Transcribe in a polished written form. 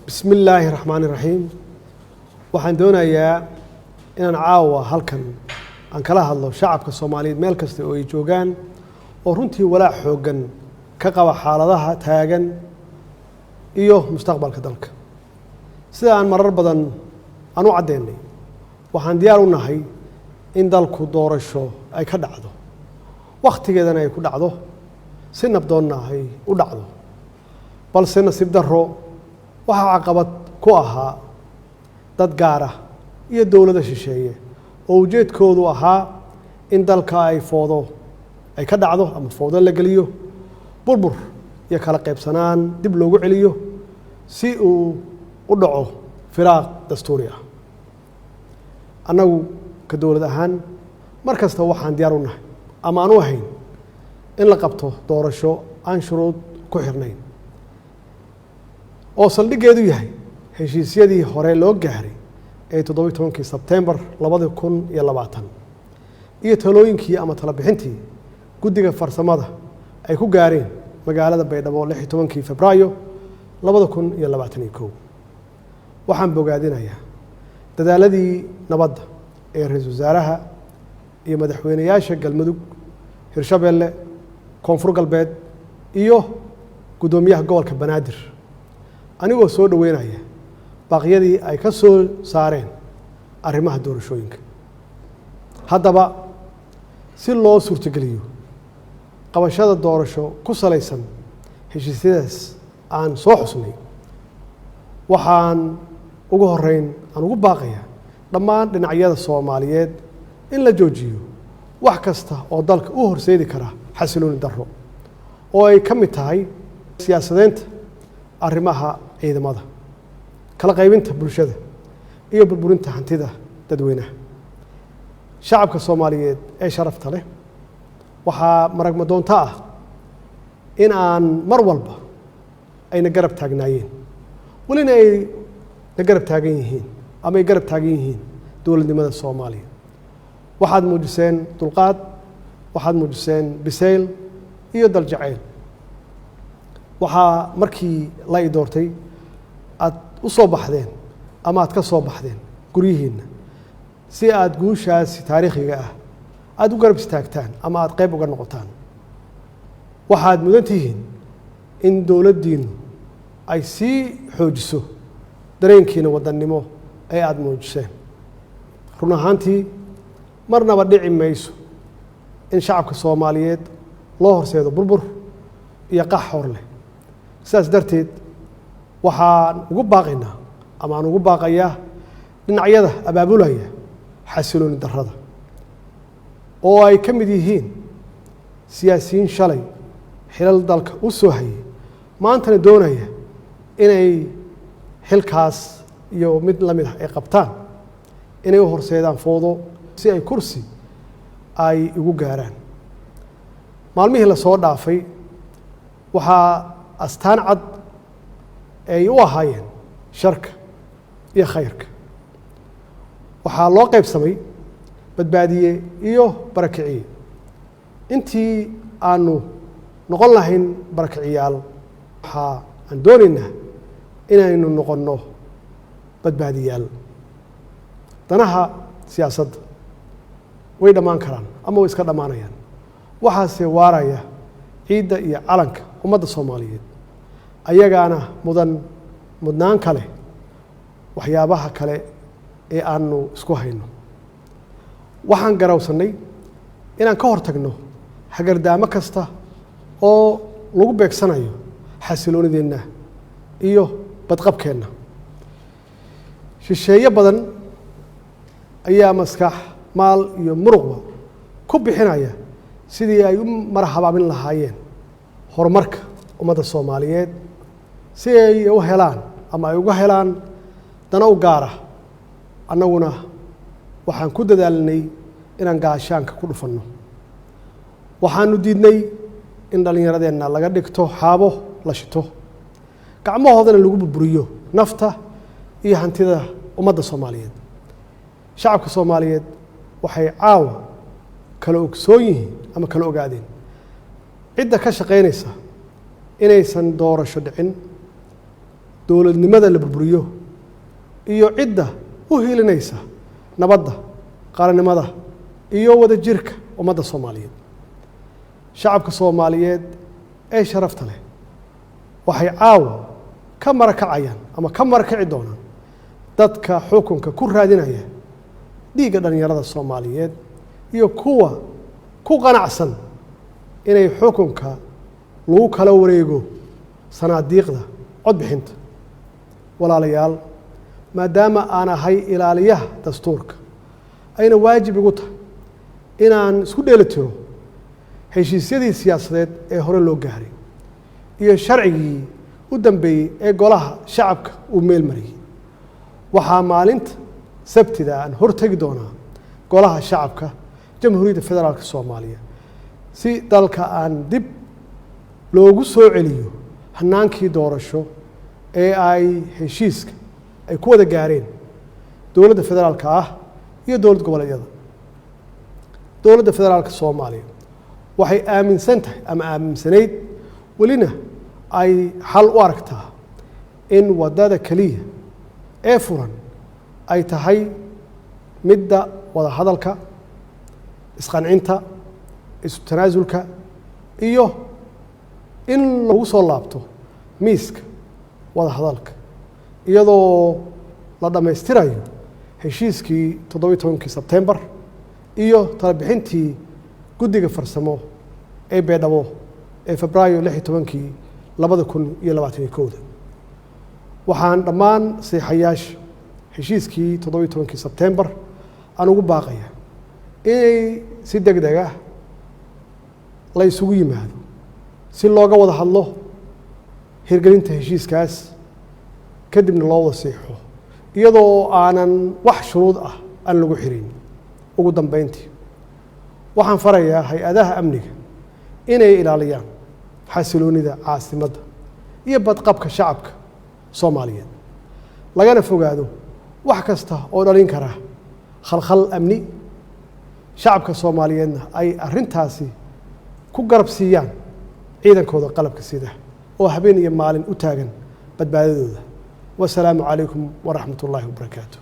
بسم الله الرحمن الرحيم waxaan doonayaa inaan caawa halkan aan kala hadlo shacabka Soomaaliyeed meel kasta oo ay joogaan oo runtii walaac xoogan ka qaba xaaladaha taagan iyo mustaqbalka dalka sida aan marar badan aan u cadeynay waxaan diyaar u nahay in dalku doorasho ay ka dhacdo waqtigeedana ay ku dhacdo si nabdoonna ay u dhacdo balse nasiib darro waxa caqabad ku ahaa dad gaar ah iyo dawladda shisheeye oo ujeedkoodu ahaa in dalka ay foodo ay ka dhacdo ama foodo la geliyo burbur iyo kala qaybsanaan dib loogu celiyo si uu u dhaco firaaq dastuuri ah annagu ka dawlad ahaan mar kasta waxaan diyaar u nahay ama aan u ahayn in la qabto doorasho aan shuruud ku xirnayn oo saldhigeedu yahay heshiisyadii hore loo gaaray ee 17 Sebtembar 2020 iyo talooyinkii ama tala bixintii guddiga farsamada ay ku gaareen magaalada Baydhabo 16 Febraayo 2021 waxaan bogaadinayaa dadaaladii nabadda ee ra'iisul wasaaraha iyo madaxweynayaasha Galmudug Hirshabeelle Koonfur Galbeed iyo gudoomiyaha gobolka Banaadir anigoo soo dhaweynaya baaqyadii ay ka soo saareen arrimaha doorashooyinka haddaba si loo suurtageliyo qabashada doorasho ku salaysan heshiisyadaas aan soo xusnay waxaan ugu horeyn aan ugu baaqayaa dhammaan dhinacyada Soomaaliyeed in la joojiyo wax kasta oo dalka u horseedi kara xasilooni darro oo ay ka mid tahay siyaasadeynta arrimaha ciidamada kala qaybinta bulshada iyo burburinta hantida dadweynaha shacabka Soomaaliyeed ee sharafta leh waxaa maragma doonta ah in aan mar walba ayna garab taagnaayeen walina ay na garab taagan yihiin ama ay garab taagan yihiin dowladnimada Soomaaliya waxaad muujiseen dulqaad waxaad muujiseen bisayl iyo dal jacayl waxaa markii la doortay aad u soo baxdeen ama aad ka soo baxdeen guriyihiina si aad guushaas taariikhiga ah aad u garab istaagtaan ama aad qayb uga noqotaan waxaad mudan tihiin in dawladdiinu ay sii xoojiso dareenkiina wadannimo ee aad muujiseen run ahaantii marnaba dhici mayso in shacabka Soomaaliyeed loo horseedo burbur iyo qax hor leh sidaas darteed waxaan ugu baaqaynaa ama aan ugu baaqayaa dhinacyada abaabulaya xasilooni darrada oo ay ka mid yihiin siyaasiyiin shalay xilal dalka u soo hayay maantana doonaya inay xilkaas iyo mid la mid ah ay qabtaan inay u horseedaan foodo si ay kursi ay ugu gaaraan maalmihii la soo dhaafay waxaa astaan cad ay u ahaayeen sharka iyo khayrka waxaa loo qaybsamay badbaadiye iyo barakiciye intii aanu noqon lahayn barakiciyaal waxaa aan doonaynaa inaynu noqonno badbaadiyaal danaha siyaasadda way dhammaan karaan ama way iska dhammaanayaan waxaase waaraya ciidda iyo calanka ummadda Soomaaliyeed ayagaana mudnaan kale waxyaabaha kale ee aanu isku hayno waxaan garawsanay inaan ka hortagno hagardaamo kasta oo lagu beegsanayo xasiloonideenna iyo badqabkeenna shisheeye badan ayaa maskax maal iyo muruqba ku bixinaya sidii ay u marhabaabin lahaayeen horumarka ummadda Soomaaliyeed si ay u helaan ama ay uga helaan dana u gaar ah annaguna waxaan ku dadaalnay inaan gaashaanka ku dhufanno waxaanu diidnay in dhalinyaradeenna laga dhigto xaabo la shito gacmahoodana lagu burburiyo nafta iyo hantida ummadda Soomaaliyeed shacabka Soomaaliyeed waxay caawa kala ogsoon yihiin ama kala ogaadeen cidda ka shaqeynaysa inaysan doorasho dhicin dowladnimada la burburiyo iyo cidda u hiilinaysa nabadda qaranimada iyo wadajirka ummadda Soomaaliyeed shacabka Soomaaliyeed ee sharafta leh waxay caawa ka marakacayaan ama ka marakaci doonaan dadka xukunka ku raadinaya dhiigga dhalinyarada Soomaaliyeed iyo kuwa ku qanacsan inay xukunka lagu kala wareego sanaadiiqda codbixinta walaalayaal maadaama aan ahay ilaaliyaha dastuurka ayna waajib igu tahay inaan isku dheelitiro heshiisyadii siyaasadeed ee hore loo gaaray iyo sharcigii u dambeeyey ee golaha shacabka uu meel mariyey waxaa maalinta sabtida aan hortagi doonaa golaha shacabka jamhuuriyadda federaalka Soomaaliya si dalka aan dib loogu soo celiyo hanaankii doorasho ee ay heshiiska ay ku wada gaareen dowladda federaalka ah iyo dowlad goboleedyada dowladda federaalka Soomaaliya waxay aaminsan tahay ama aaminsanayd welina ay xal u aragtaa in wadada kaliya ee furan ay tahay midda wada hadalka isqancinta isu tanaasulka iyo in lagu soo laabto miiska wada hadalka iyadoo la dhammaystirayo heshiiskii 17 Sebtembar iyo tala bixintii guddiga farsamo ee Beedhabo ee Febraayo 16 2021 waxaan dhammaan saxiixayaasha heshiiskii 17 Sebtembar aan ugu baaqaya inay si degdeg ah la isugu yimaado si looga wada hadlo hirgelinta heshiiskaas kadibna loo wada saxiixo iyadoo aanan wax shuruud ah aan lagu xirin ugu dambeyntii waxaan farayaa hay-adaha amniga inay ilaaliyaan xasiloonida caasimadda iyo badqabka shacabka Soomaaliyeed lagana fogaado wax kasta oo dhalin kara khalkhal amni shacabka Soomaaliyeedna ay arrintaasi ku garab siiyaan ciidankooda qalabka sida oo habeen iyo maalin u taagan badbaadadooda wassalaamu calaykum waraxmatullaahi wabarakaatuh